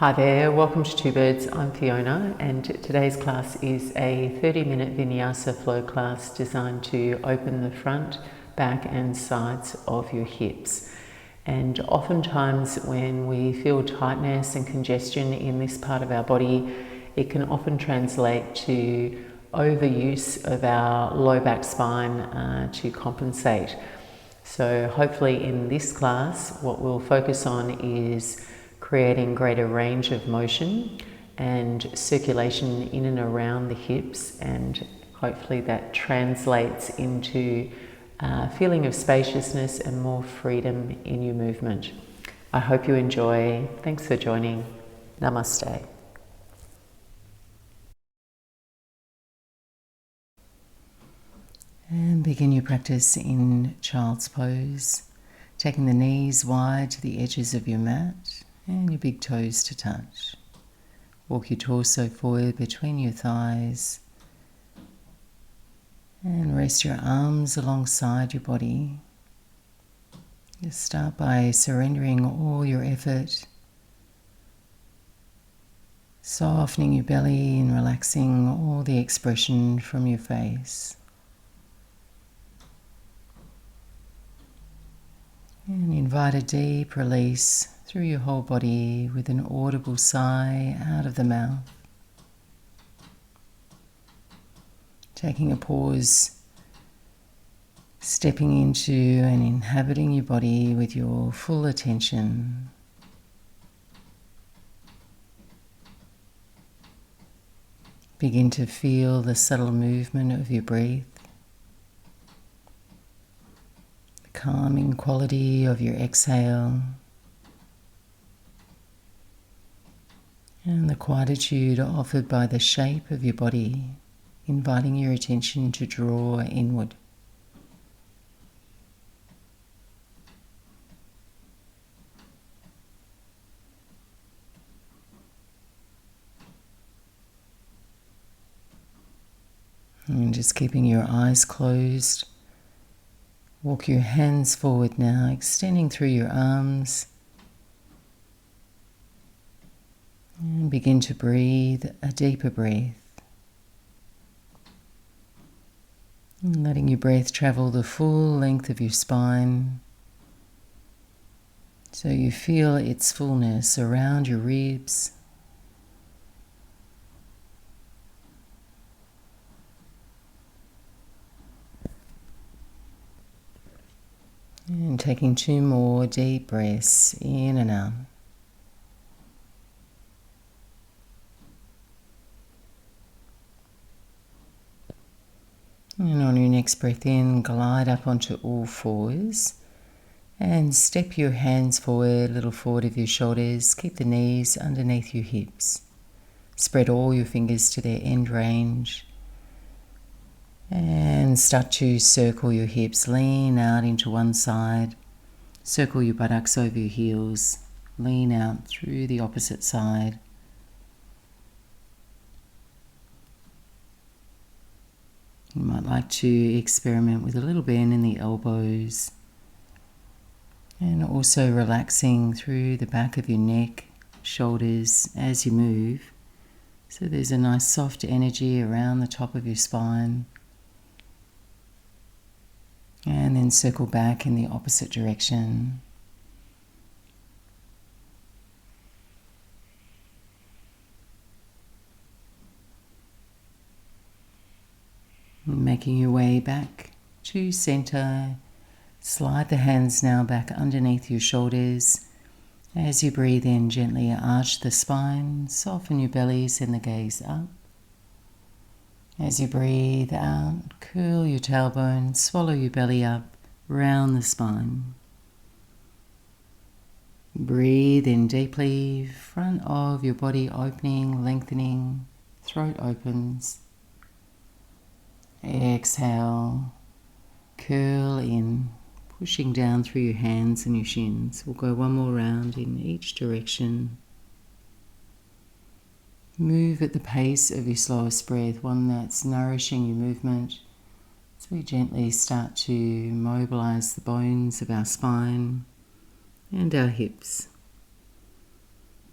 Hi there, welcome to Two Birds. I'm Fiona, and today's class is a 30-minute Vinyasa flow class designed to open the front, back and sides of your hips. And oftentimes when we feel tightness and congestion in this part of our body, it can often translate to overuse of our low back spine to compensate. So hopefully in this class, what we'll focus on is creating greater range of motion and circulation in and around the hips, and hopefully that translates into a feeling of spaciousness and more freedom in your movement. I hope you enjoy. Thanks for joining. Namaste. And begin your practice in child's pose, taking the knees wide to the edges of your mat and your big toes to touch. Walk your torso forward between your thighs and rest your arms alongside your body. Just start by surrendering all your effort, softening your belly and relaxing all the expression from your face. And invite a deep release through your whole body with an audible sigh out of the mouth. Taking a pause, stepping into and inhabiting your body with your full attention. Begin to feel the subtle movement of your breath. Calming quality of your exhale, and the quietude offered by the shape of your body, inviting your attention to draw inward. And just keeping your eyes closed. Walk your hands forward now, extending through your arms. And begin to breathe a deeper breath. And letting your breath travel the full length of your spine, so you feel its fullness around your ribs. And taking 2 more deep breaths in and out. And on your next breath in, glide up onto all fours and step your hands forward, a little forward of your shoulders. Keep the knees underneath your hips. Spread all your fingers to their end range. And start to circle your hips, lean out into one side, circle your buttocks over your heels, lean out through the opposite side. You might like to experiment with a little bend in the elbows, and also relaxing through the back of your neck, shoulders as you move. So there's a nice soft energy around the top of your spine. And then circle back in the opposite direction. Making your way back to center. Slide the hands now back underneath your shoulders. As you breathe in, gently arch the spine, soften your belly, send the gaze up. As you breathe out, curl your tailbone, swallow your belly up, round the spine. Breathe in deeply, front of your body opening, lengthening, throat opens. Exhale, curl in, pushing down through your hands and your shins. We'll go one more round in each direction. Move at the pace of your slowest breath, one that's nourishing your movement, as we gently start to mobilize the bones of our spine and our hips.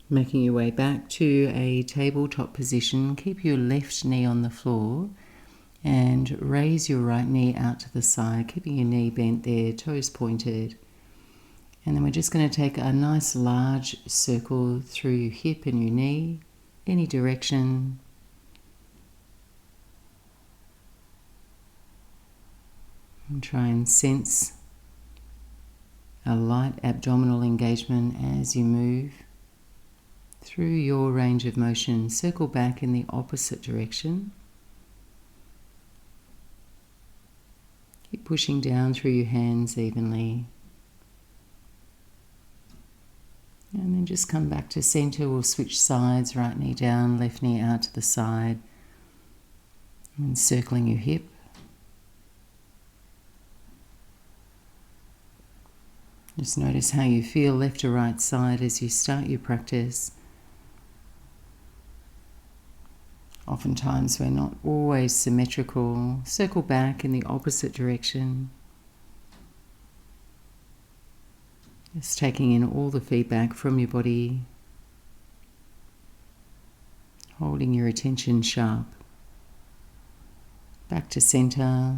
Making your way back to a tabletop position, keep your left knee on the floor and raise your right knee out to the side, keeping your knee bent there, toes pointed. And then we're just going to take a nice large circle through your hip and your knee, any direction. And try and sense a light abdominal engagement as you move through your range of motion. Circle back in the opposite direction. Keep pushing down through your hands evenly. And then just come back to center. We'll switch sides, right knee down, left knee out to the side. And circling your hip. Just notice how you feel left or right side as you start your practice. Oftentimes we're not always symmetrical. Circle back in the opposite direction. Just taking in all the feedback from your body. Holding your attention sharp. Back to center.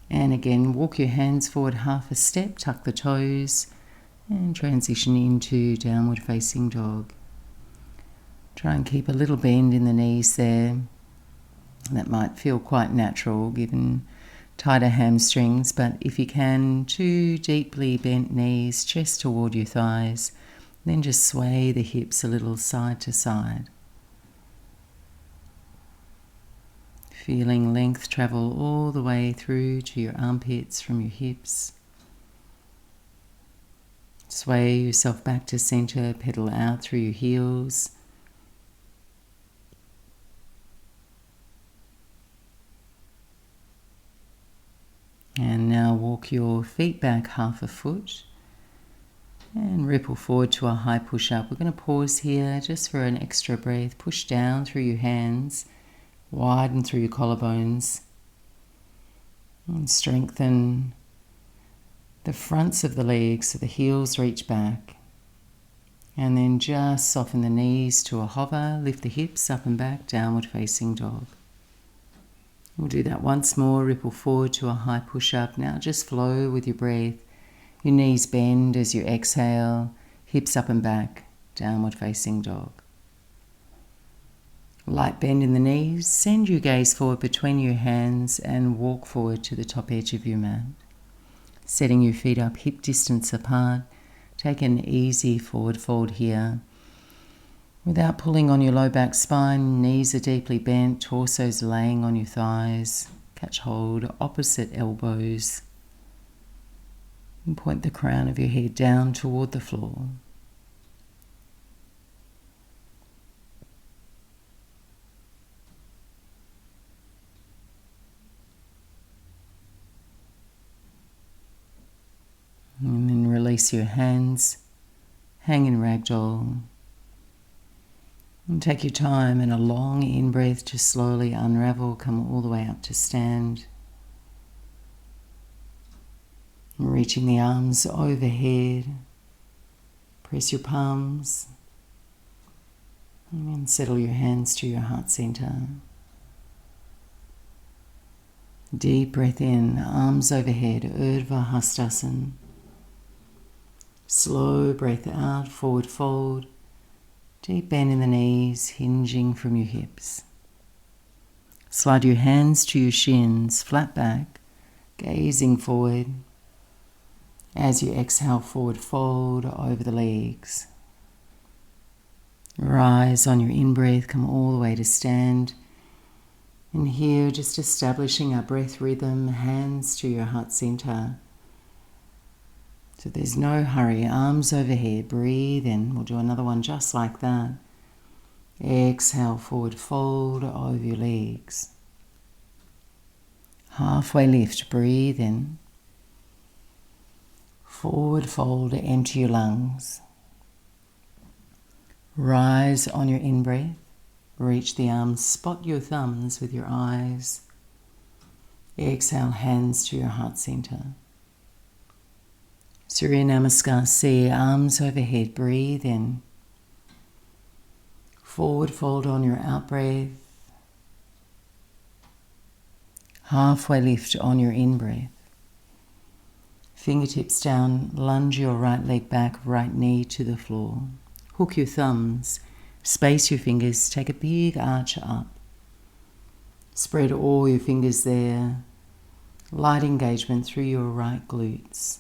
And again, walk your hands forward half a step, tuck the toes, and transition into downward facing dog. Try and keep a little bend in the knees there. That might feel quite natural given tighter hamstrings, but if you can, 2 deeply bent knees, chest toward your thighs, then just sway the hips a little side to side. Feeling length travel all the way through to your armpits from your hips. Sway yourself back to center, pedal out through your heels. And now walk your feet back half a foot and ripple forward to a high push-up. We're going to pause here just for an extra breath. Push down through your hands, widen through your collarbones, and strengthen the fronts of the legs so the heels reach back. And then just soften the knees to a hover, lift the hips up and back, downward facing dog. We'll do that once more, ripple forward to a high push-up. Now just flow with your breath. Your knees bend as you exhale, hips up and back, downward facing dog. Light bend in the knees, send your gaze forward between your hands and walk forward to the top edge of your mat. Setting your feet up hip distance apart, take an easy forward fold here. Without pulling on your low back spine, knees are deeply bent, torso's laying on your thighs. Catch hold, opposite elbows. And point the crown of your head down toward the floor. And then release your hands, hang in ragdoll. And take your time and a long in-breath to slowly unravel, come all the way up to stand. And reaching the arms overhead, press your palms, and then settle your hands to your heart center. Deep breath in, arms overhead, Urdhva Hastasana. Slow breath out, forward fold. Deep bend in the knees, hinging from your hips. Slide your hands to your shins, flat back, gazing forward. As you exhale, forward fold over the legs. Rise on your in-breath, come all the way to stand. And here, just establishing our breath rhythm, hands to your heart center. So there's no hurry, arms overhead, breathe in. We'll do another one just like that. Exhale, forward fold over your legs. Halfway lift, breathe in. Forward fold, empty your lungs. Rise on your in-breath. Reach the arms, spot your thumbs with your eyes. Exhale, hands to your heart center. Surya Namaskar C, arms overhead, breathe in. Forward fold on your out-breath. Halfway lift on your in-breath. Fingertips down, lunge your right leg back, right knee to the floor. Hook your thumbs, space your fingers, take a big arch up. Spread all your fingers there. Light engagement through your right glutes.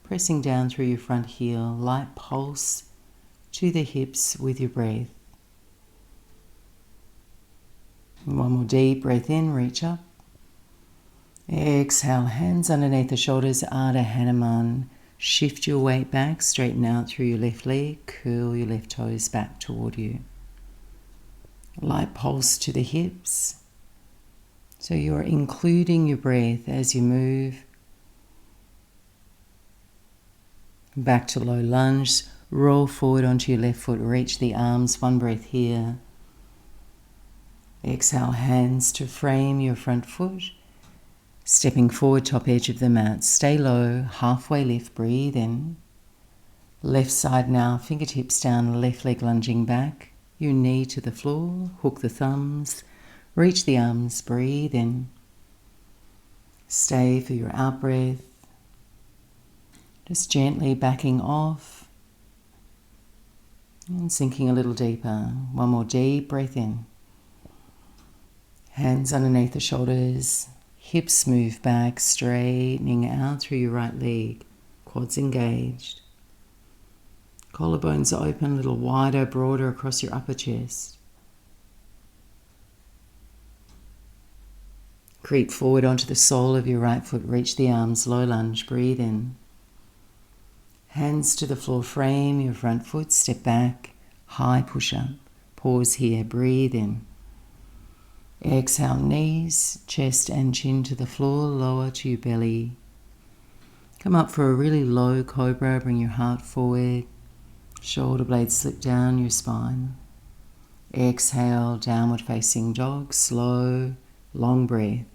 Pressing down through your front heel, light pulse to the hips with your breath. One more deep breath in, reach up. Exhale, hands underneath the shoulders, Ardha Hanuman. Shift your weight back, straighten out through your left leg, curl your left toes back toward you. Light pulse to the hips. So you're including your breath as you move. Back to low lunge, roll forward onto your left foot, reach the arms, one breath here. Exhale, hands to frame your front foot. Stepping forward, top edge of the mat. Stay low, halfway lift, breathe in. Left side now, fingertips down, left leg lunging back. Your knee to the floor, hook the thumbs, reach the arms, breathe in. Stay for your out breath. Just gently backing off and sinking a little deeper. One more deep breath in. Hands underneath the shoulders. Hips move back, straightening out through your right leg. Quads engaged. Collarbones open, a little wider, broader across your upper chest. Creep forward onto the sole of your right foot. Reach the arms, low lunge, breathe in. Hands to the floor, frame your front foot, step back, high push-up. Pause here, breathe in. Exhale, knees, chest and chin to the floor, lower to your belly. Come up for a really low cobra, bring your heart forward. Shoulder blades slip down your spine. Exhale, downward facing dog, slow, long breath.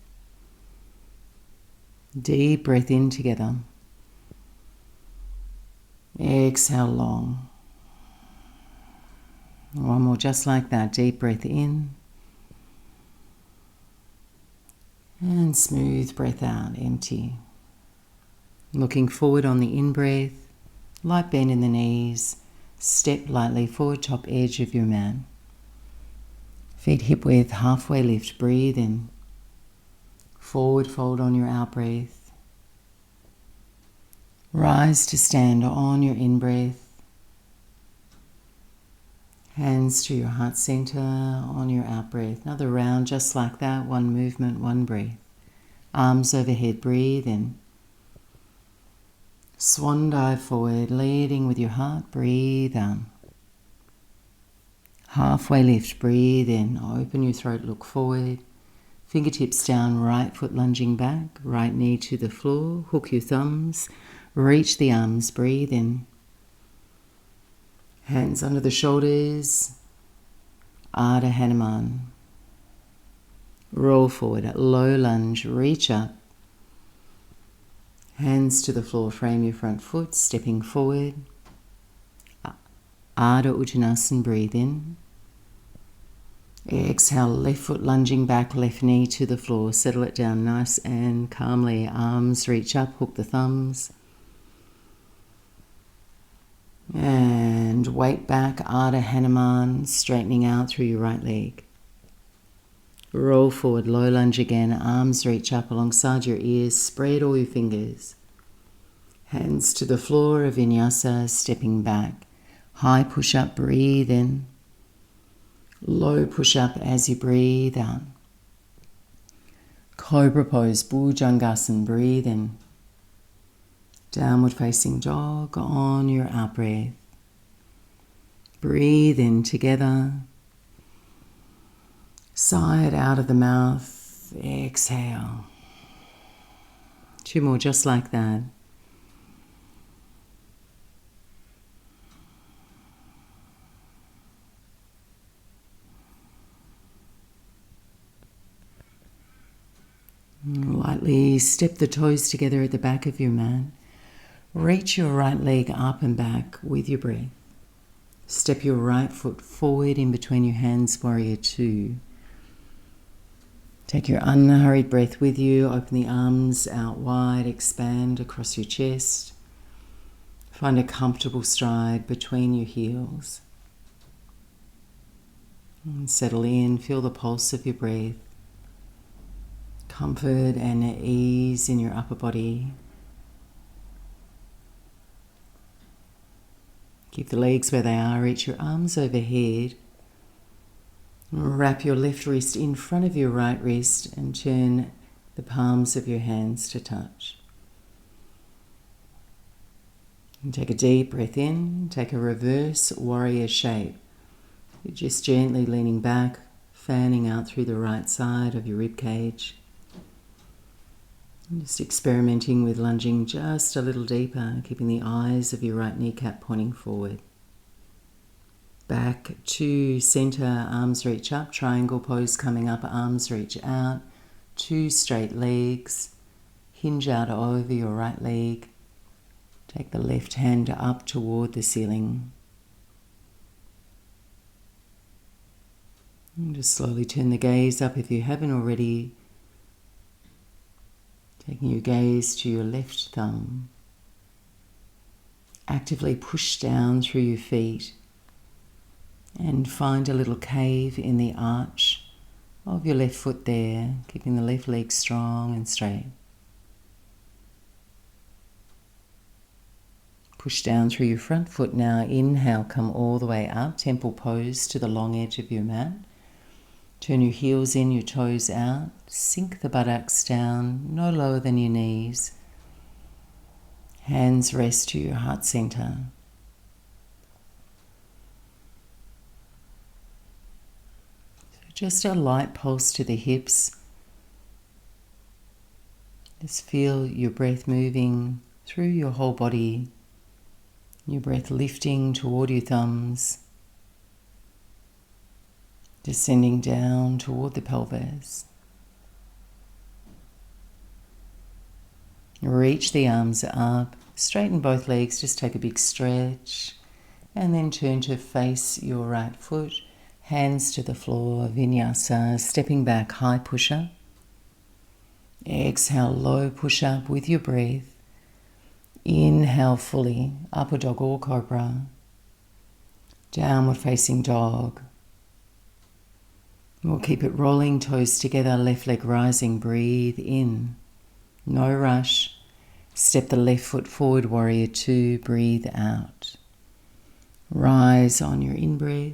Deep breath in together. Exhale, long. One more just like that, deep breath in. And smooth breath out, empty. Looking forward on the in-breath, light bend in the knees, step lightly forward, top edge of your mat. Feet hip width, halfway lift, breathe in. Forward fold on your out-breath. Rise to stand on your in-breath. Hands to your heart center on your out-breath. Another round just like that, one movement, one breath. Arms overhead, breathe in. Swan dive forward, leading with your heart, breathe out. Halfway lift, breathe in. Open your throat, look forward. Fingertips down, right foot lunging back, right knee to the floor. Hook your thumbs, reach the arms, breathe in. Hands under the shoulders, Ardha Hanuman. Roll forward at low lunge, reach up. Hands to the floor, frame your front foot, stepping forward. Ardha Uttanasana, breathe in. Exhale, left foot lunging back, left knee to the floor. Settle it down nice and calmly. Arms reach up, hook the thumbs. And weight back, Ardha Hanuman, straightening out through your right leg. Roll forward, low lunge again, arms reach up alongside your ears, spread all your fingers. Hands to the floor of Vinyasa, stepping back. High push-up, breathe in. Low push-up as you breathe out. Cobra pose, Bhujangasana, breathe in. Downward facing dog on your out breath. Breathe in together. Side out of the mouth. Exhale. Two more just like that. Lightly step the toes together at the back of your mat. Reach your right leg up and back with your breath. Step your right foot forward in between your hands, warrior two. Take your unhurried breath with you. Open the arms out wide, expand across your chest. Find a comfortable stride between your heels. And settle in, feel the pulse of your breath. Comfort and ease in your upper body. Keep the legs where they are, reach your arms overhead. Wrap your left wrist in front of your right wrist and turn the palms of your hands to touch. And take a deep breath in, take a reverse warrior shape. You're just gently leaning back, fanning out through the right side of your rib cage. Just experimenting with lunging just a little deeper, keeping the eyes of your right kneecap pointing forward. Back to center, arms reach up, triangle pose coming up, arms reach out, two straight legs, hinge out over your right leg. Take the left hand up toward the ceiling. And just slowly turn the gaze up if you haven't already. Taking your gaze to your left thumb. Actively push down through your feet and find a little cave in the arch of your left foot there, keeping the left leg strong and straight. Push down through your front foot now. Inhale, come all the way up, temple pose to the long edge of your mat. Turn your heels in, your toes out. Sink the buttocks down, no lower than your knees. Hands rest to your heart center. So just a light pulse to the hips. Just feel your breath moving through your whole body. Your breath lifting toward your thumbs. Descending down toward the pelvis. Reach the arms up, straighten both legs, just take a big stretch, and then turn to face your right foot, hands to the floor, Vinyasa, stepping back, high push-up. Exhale, low push-up with your breath. Inhale fully, upward dog or cobra. Downward facing dog. We'll keep it rolling, toes together, left leg rising, breathe in. No rush. Step the left foot forward, warrior two, breathe out. Rise on your in-breath.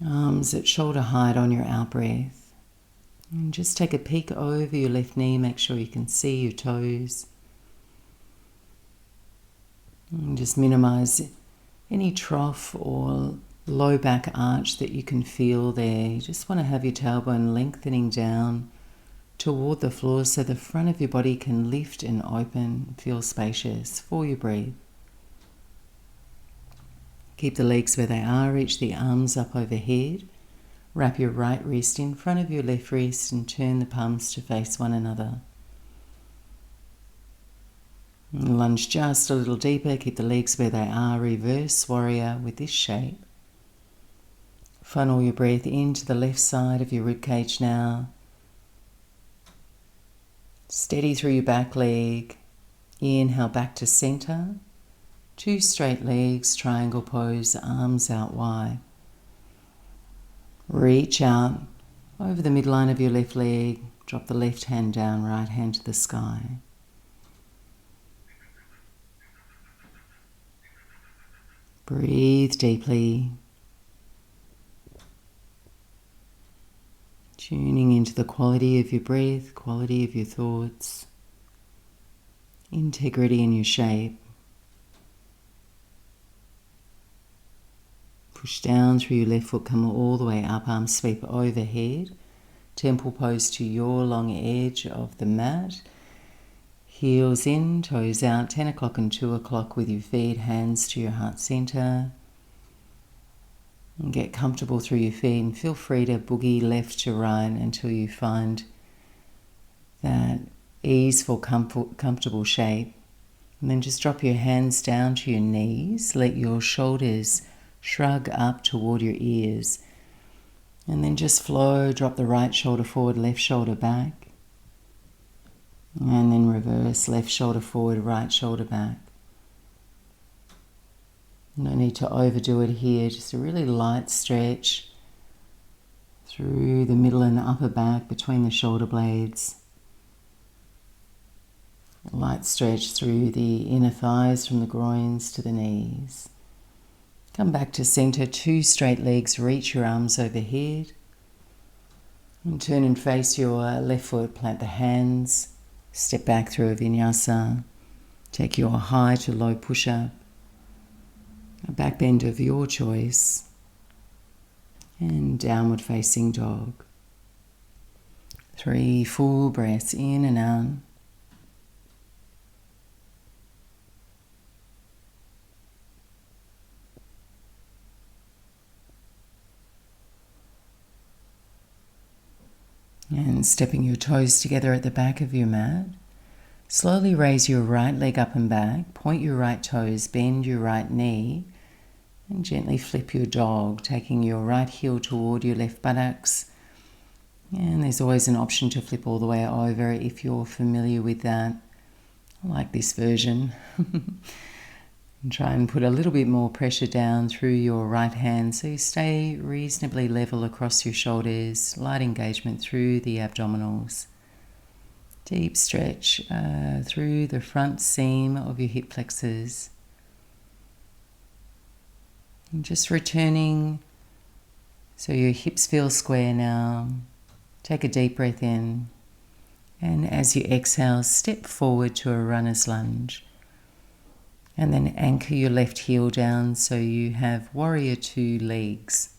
Arms at shoulder height on your out-breath. And just take a peek over your left knee, make sure you can see your toes. And just minimize any trough or low back arch that you can feel there. You just want to have your tailbone lengthening down toward the floor so the front of your body can lift and open, feel spacious for your breath. Keep the legs where they are, reach the arms up overhead. Wrap your right wrist in front of your left wrist and turn the palms to face one another. And lunge just a little deeper, keep the legs where they are, reverse warrior with this shape. Funnel your breath into the left side of your ribcage now. Steady through your back leg. Inhale back to center. Two straight legs, triangle pose, arms out wide. Reach out over the midline of your left leg. Drop the left hand down, right hand to the sky. Breathe deeply. Tuning into the quality of your breath, quality of your thoughts, integrity in your shape. Push down through your left foot, come all the way up, arms sweep overhead. Temple pose to your long edge of the mat. Heels in, toes out, 10 o'clock and 2 o'clock with your feet, hands to your heart center. And get comfortable through your feet and feel free to boogie left to right until you find that easeful, comfortable shape. And then just drop your hands down to your knees. Let your shoulders shrug up toward your ears. And then just flow, drop the right shoulder forward, left shoulder back. And then reverse, left shoulder forward, right shoulder back. No need to overdo it here, just a really light stretch through the middle and the upper back between the shoulder blades. A light stretch through the inner thighs from the groins to the knees. Come back to center, 2 straight legs, reach your arms overhead. And turn and face your left foot, plant the hands, step back through a vinyasa. Take your high to low push-up, a back bend of your choice, and downward facing dog. 3 full breaths in and out. And stepping your toes together at the back of your mat. Slowly raise your right leg up and back, point your right toes, bend your right knee, and gently flip your dog, taking your right heel toward your left buttocks. And there's always an option to flip all the way over if you're familiar with that. I like this version. And try and put a little bit more pressure down through your right hand so you stay reasonably level across your shoulders, light engagement through the abdominals. Deep stretch through the front seam of your hip flexors. And just returning so your hips feel square now. Take a deep breath in, and as you exhale, step forward to a runner's lunge. And then anchor your left heel down so you have warrior 2 legs.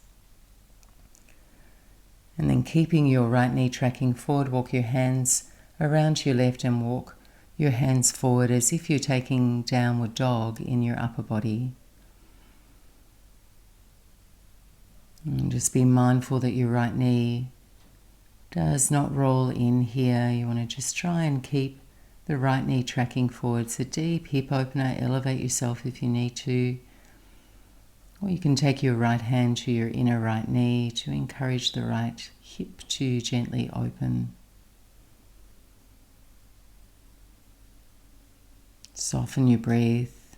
And then keeping your right knee tracking forward, walk your hands around to your left and walk your hands forward as if you're taking downward dog in your upper body. And just be mindful that your right knee does not roll in here. You want to just try and keep the right knee tracking forward. So deep hip opener, elevate yourself if you need to. Or you can take your right hand to your inner right knee to encourage the right hip to gently open. Soften your breath.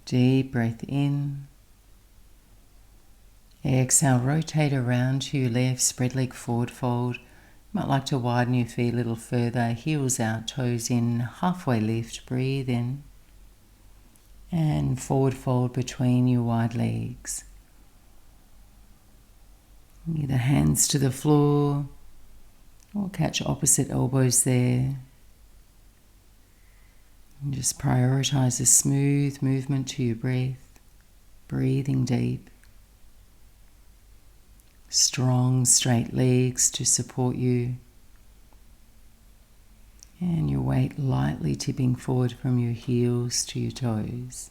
Deep breath in. Exhale, rotate around to your left, spread leg forward fold. You might like to widen your feet a little further, heels out, toes in, halfway lift, breathe in. And forward fold between your wide legs. Either hands to the floor or catch opposite elbows there. And just prioritize a smooth movement to your breath, breathing deep. Strong, straight legs to support you. And your weight lightly tipping forward from your heels to your toes.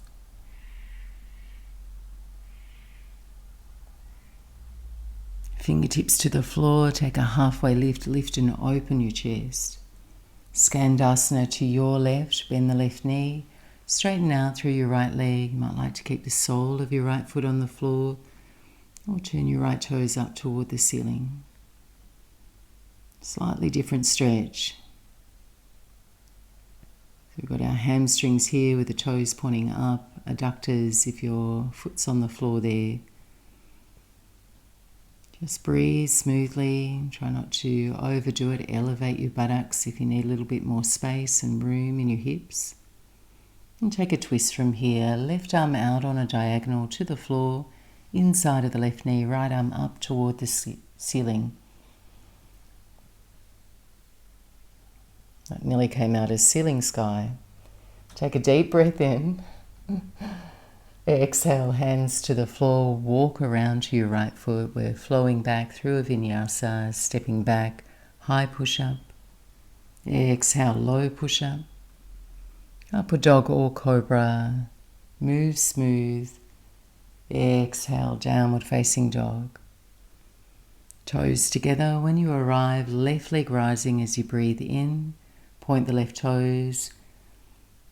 Fingertips to the floor, take a halfway lift, lift and open your chest. Skandasana to your left, bend the left knee, straighten out through your right leg. You might like to keep the sole of your right foot on the floor, or turn your right toes up toward the ceiling. Slightly different stretch. So we've got our hamstrings here with the toes pointing up, adductors if your foot's on the floor there. Just breathe smoothly, try not to overdo it, elevate your buttocks if you need a little bit more space and room in your hips. And take a twist from here, left arm out on a diagonal to the floor, inside of the left knee, right arm up toward the ceiling. That nearly came out as ceiling sky. Take a deep breath in. Exhale, hands to the floor, walk around to your right foot. We're flowing back through a vinyasa, stepping back, high push-up. Exhale, low push-up. Upward dog or cobra. Move smooth. Exhale, downward facing dog. Toes together. When you arrive, left leg rising as you breathe in. Point the left toes.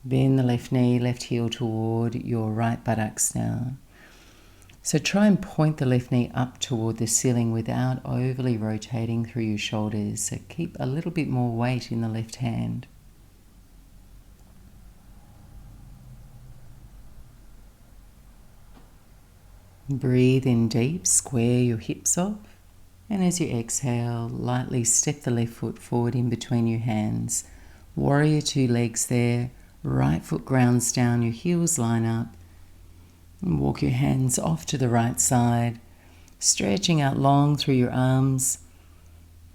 Bend the left knee, left heel toward your right buttocks now. So try and point the left knee up toward the ceiling without overly rotating through your shoulders. So keep a little bit more weight in the left hand. Breathe in deep, square your hips off. And as you exhale, lightly step the left foot forward in between your hands. Warrior two legs there. Right foot grounds down, your heels line up. And walk your hands off to the right side, stretching out long through your arms,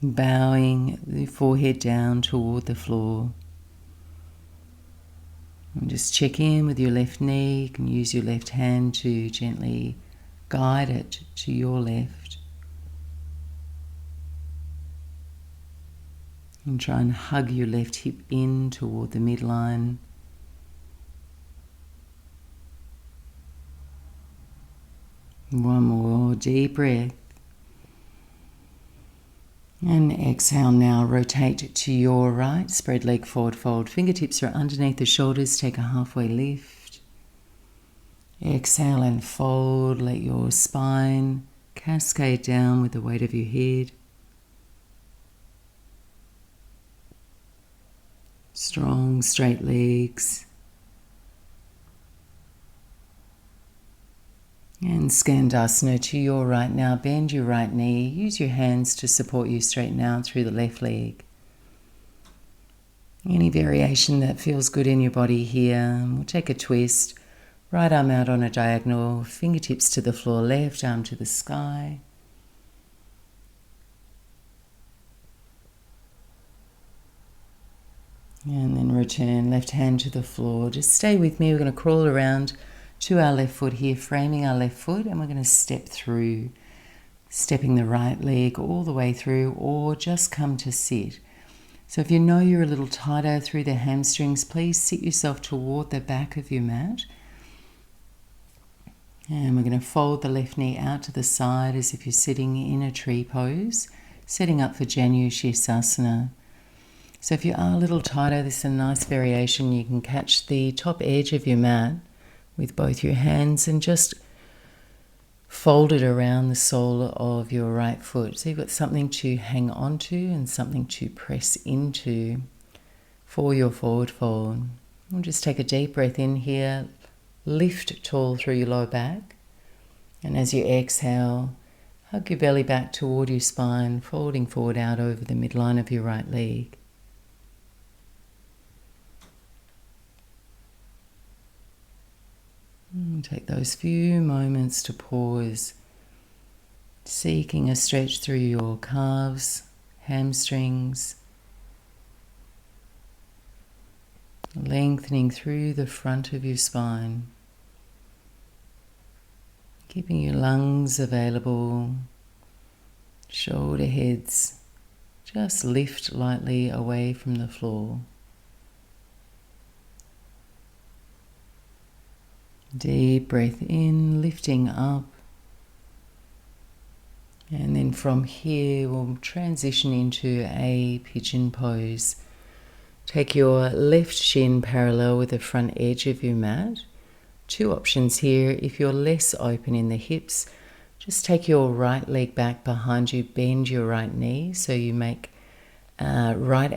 bowing the forehead down toward the floor. And just check in with your left knee. You can use your left hand to gently guide it to your left. And try and hug your left hip in toward the midline. One more deep breath. And exhale now, rotate to your right, spread leg forward, fold. Fingertips are underneath the shoulders, take a halfway lift. Exhale and fold, let your spine cascade down with the weight of your head. Strong, straight legs. And Skandasana to your right now. Bend your right knee. Use your hands to support you straighten out through the left leg. Any variation that feels good in your body here. We'll take a twist. Right arm out on a diagonal. Fingertips to the floor. Left arm to the sky. And then return left hand to the floor. Just stay with me. We're going to crawl around to our left foot here, framing our left foot, and we're going to step through, stepping the right leg all the way through, or just come to sit. So if you know you're a little tighter through the hamstrings, please sit yourself toward the back of your mat. And we're going to fold the left knee out to the side as if you're sitting in a tree pose, setting up for Shavasana. So if you are a little tighter, this is a nice variation. You can catch the top edge of your mat with both your hands and just fold it around the sole of your right foot. So you've got something to hang on to and something to press into for your forward fold. We'll just take a deep breath in here. Lift tall through your lower back. And as you exhale, hug your belly back toward your spine, folding forward out over the midline of your right leg. Take those few moments to pause, seeking a stretch through your calves, hamstrings, lengthening through the front of your spine, keeping your lungs available, shoulder heads just lift lightly away from the floor. Deep breath in, lifting up. And then from here we'll transition into a pigeon pose. Take your left shin parallel with the front edge of your mat. Two options here. If you're less open in the hips, just take your right leg back behind you, bend your right knee so you make right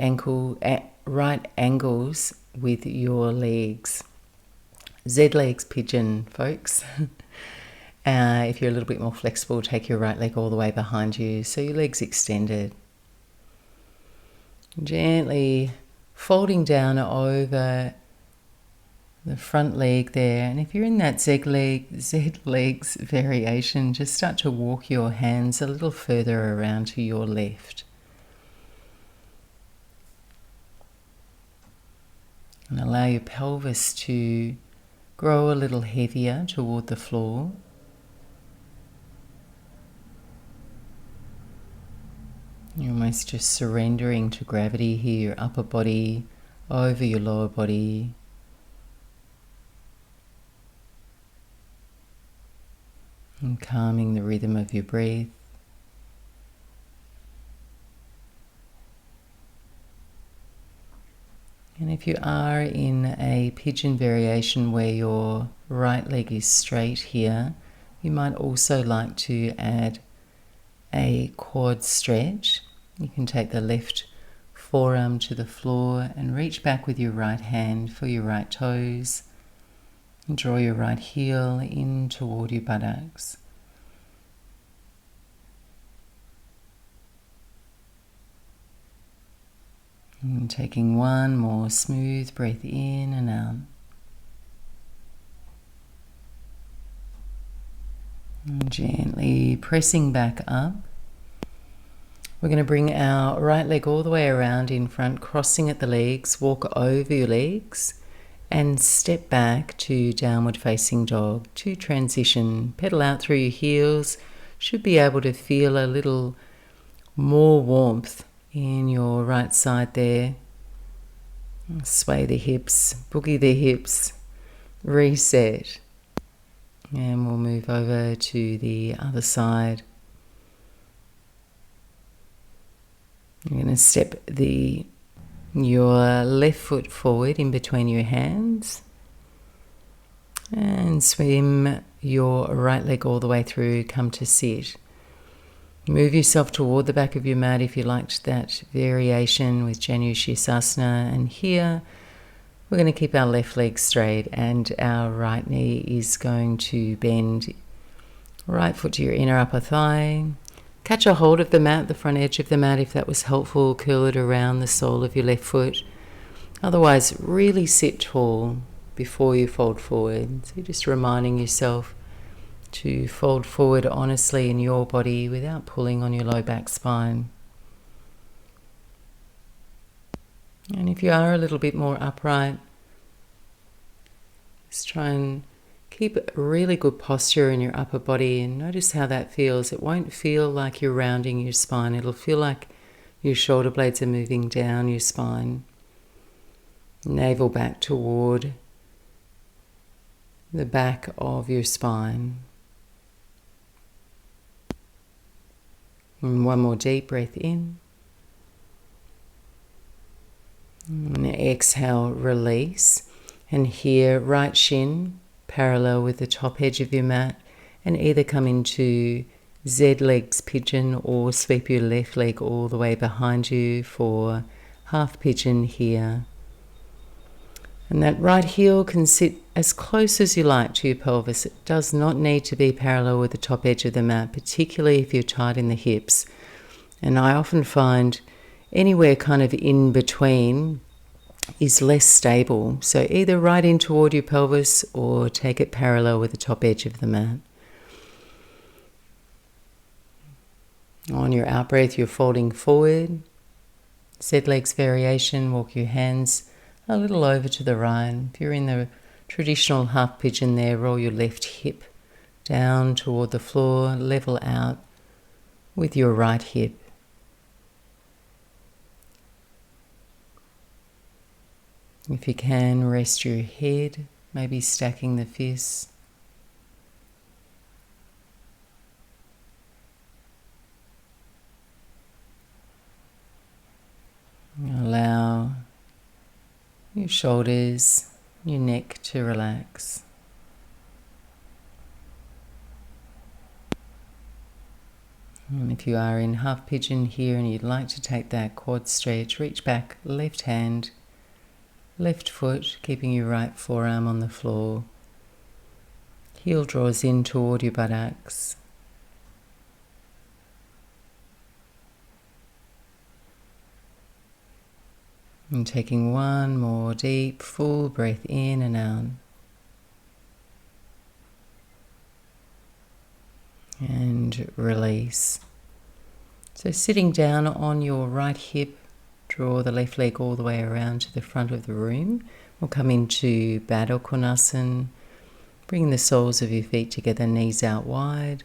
angles with your legs. Z-legs pigeon, folks. If you're a little bit more flexible, take your right leg all the way behind you so your leg's extended. Gently folding down over the front leg there. And if you're in that Z-legs variation, just start to walk your hands a little further around to your left. And allow your pelvis to grow a little heavier toward the floor. You're almost just surrendering to gravity here, your upper body over your lower body. And calming the rhythm of your breath. And if you are in a pigeon variation where your right leg is straight here, you might also like to add a quad stretch. You can take the left forearm to the floor and reach back with your right hand for your right toes. And draw your right heel in toward your buttocks. And taking one more smooth breath in and out. And gently pressing back up. We're going to bring our right leg all the way around in front, crossing at the legs, walk over your legs and step back to downward facing dog. To transition, pedal out through your heels. Should be able to feel a little more warmth in your right side there. Sway the hips, boogie the hips, reset. And we'll move over to the other side. You're going to step your left foot forward in between your hands and swim your right leg all the way through, come to sit. Move yourself toward the back of your mat if you liked that variation with Janushirasana. And here we're going to keep our left leg straight and our right knee is going to bend. Right foot to your inner upper thigh. Catch a hold of the mat, the front edge of the mat if that was helpful. Curl it around the sole of your left foot. Otherwise, really sit tall before you fold forward. So just reminding yourself to fold forward honestly in your body without pulling on your low back spine. And if you are a little bit more upright, just try and keep a really good posture in your upper body and notice how that feels. It won't feel like you're rounding your spine. It'll feel like your shoulder blades are moving down your spine. Navel back toward the back of your spine. And one more deep breath in. And exhale, release. And here, right shin parallel with the top edge of your mat, and either come into Z legs pigeon or sweep your left leg all the way behind you for half pigeon here. And that right heel can sit as close as you like to your pelvis. It does not need to be parallel with the top edge of the mat, particularly if you're tight in the hips. And I often find anywhere kind of in between is less stable. So either right in toward your pelvis or take it parallel with the top edge of the mat. On your out breath, you're folding forward. Z legs variation, walk your hands a little over to the right. If you're in the traditional half pigeon there, roll your left hip down toward the floor, level out with your right hip. If you can, rest your head, maybe stacking the fists. Allow your shoulders, your neck to relax. And if you are in half pigeon here and you'd like to take that quad stretch, reach back, left hand, left foot, keeping your right forearm on the floor. Heel draws in toward your buttocks. And taking one more deep, full breath in and out. And release. So sitting down on your right hip, draw the left leg all the way around to the front of the room. We'll come into baddha konasana. Bring the soles of your feet together, knees out wide.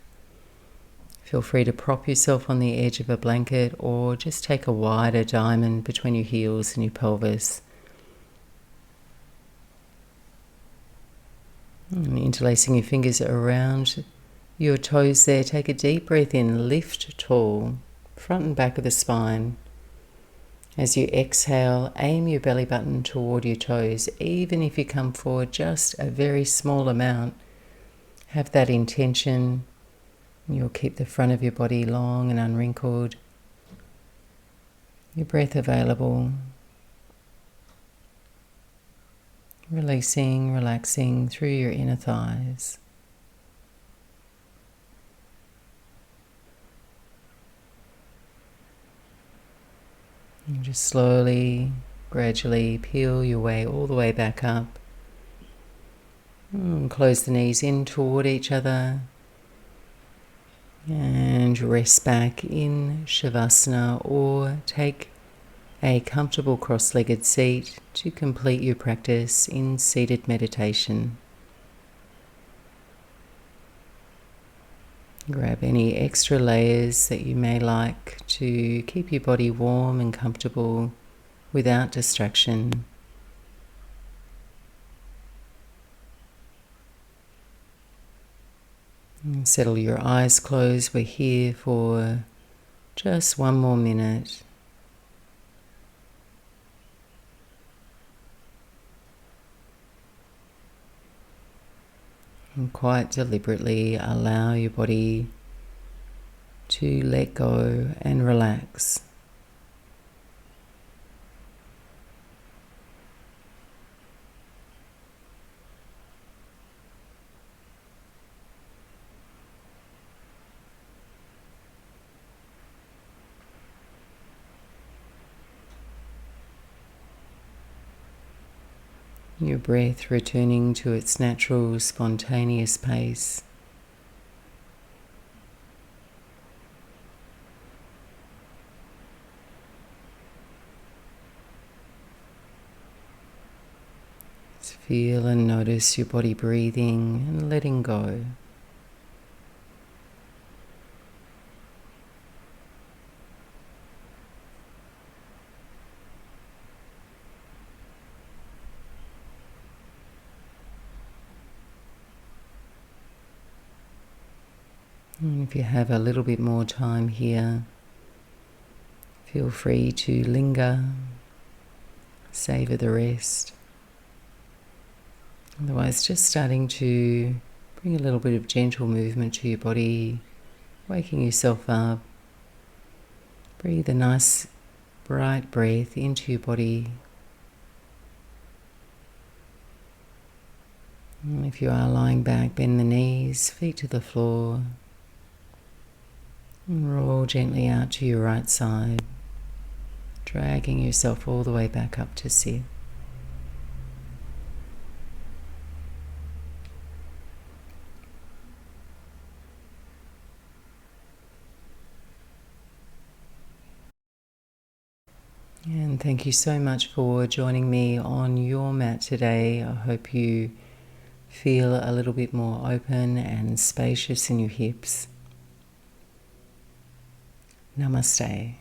Feel free to prop yourself on the edge of a blanket or just take a wider diamond between your heels and your pelvis. And interlacing your fingers around your toes there, take a deep breath in, lift tall, front and back of the spine. As you exhale, aim your belly button toward your toes. Even if you come forward just a very small amount, have that intention. You'll keep the front of your body long and unwrinkled. Your breath available. Releasing, relaxing through your inner thighs. And just slowly, gradually peel your way all the way back up. And close the knees in toward each other. And rest back in shavasana, or take a comfortable cross-legged seat to complete your practice in seated meditation. Grab any extra layers that you may like to keep your body warm and comfortable without distraction. And settle your eyes closed. We're here for just one more minute. And quite deliberately allow your body to let go and relax. Your breath returning to its natural, spontaneous pace. Just feel and notice your body breathing and letting go. And if you have a little bit more time here, feel free to linger, savor the rest. Otherwise, just starting to bring a little bit of gentle movement to your body, waking yourself up. Breathe a nice, bright breath into your body. And if you are lying back, bend the knees, feet to the floor. And roll gently out to your right side, dragging yourself all the way back up to sit. And thank you so much for joining me on your mat today. I hope you feel a little bit more open and spacious in your hips. Namaste.